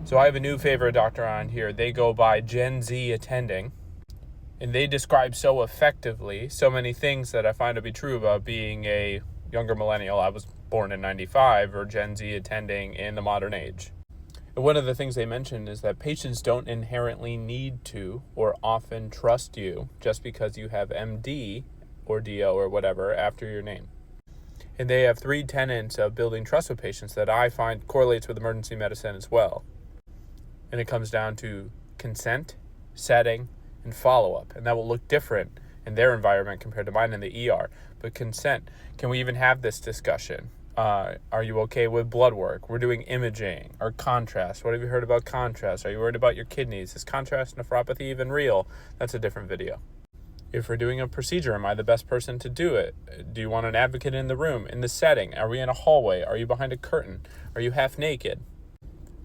So I have a new favorite doctor on here. They go by Gen Z Attending, and they describe so effectively so many things that I find to be true about being a younger millennial. I was born in 95, or Gen Z attending in the modern age. And one of the things they mentioned is that patients don't inherently need to or often trust you just because you have MD or DO or whatever after your name. And they have 3 tenets of building trust with patients that I find correlates with emergency medicine as well. And it comes down to consent, setting, and follow-up. And that will look different in their environment compared to mine in the ER. But consent, can we even have this discussion? Are you okay with blood work? We're doing imaging or contrast. What have you heard about contrast? Are you worried about your kidneys? Is contrast nephropathy even real? That's a different video. If we're doing a procedure, am I the best person to do it? Do you want an advocate in the room? In the setting, are we in a hallway? Are you behind a curtain? Are you half naked?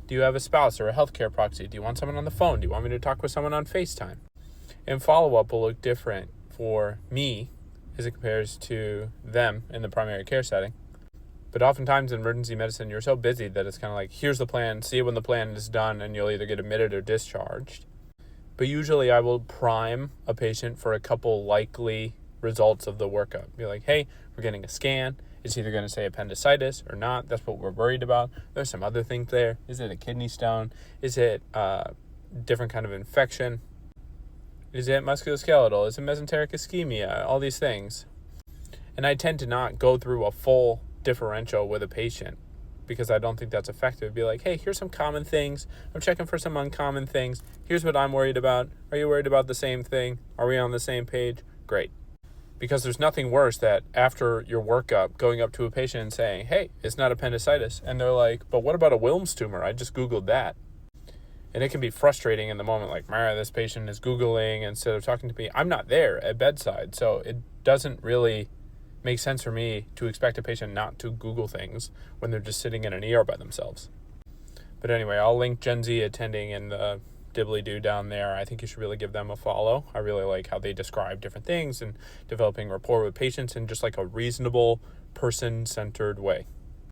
Do you have a spouse or a healthcare proxy? Do you want someone on the phone? Do you want me to talk with someone on FaceTime? And follow-up will look different for me as it compares to them in the primary care setting. But oftentimes in emergency medicine, you're so busy that it's kind of like, here's the plan, see it when the plan is done, and you'll either get admitted or discharged. But usually I will prime a patient for a couple likely results of the workup. Be like, hey, we're getting a scan. It's either going to say appendicitis or not. That's what we're worried about. There's some other things there. Is it a kidney stone? Is it a different kind of infection? Is it musculoskeletal? Is it mesenteric ischemia? All these things. And I tend to not go through a full differential with a patient because I don't think that's effective. Be like, hey, here's some common things. I'm checking for some uncommon things. Here's what I'm worried about. Are you worried about the same thing? Are we on the same page? Great. Because there's nothing worse that after your workup, going up to a patient and saying, hey, it's not appendicitis. And they're like, but what about a Wilms tumor? I just Googled that. And it can be frustrating in the moment, like, this patient is Googling instead of talking to me. I'm not there at bedside, so it doesn't really make sense for me to expect a patient not to Google things when they're just sitting in an ER by themselves. But anyway, I'll link Gen Z Attending in the dibbly-doo down there. I think you should really give them a follow. I really like how they describe different things and developing rapport with patients in just like a reasonable, person-centered way.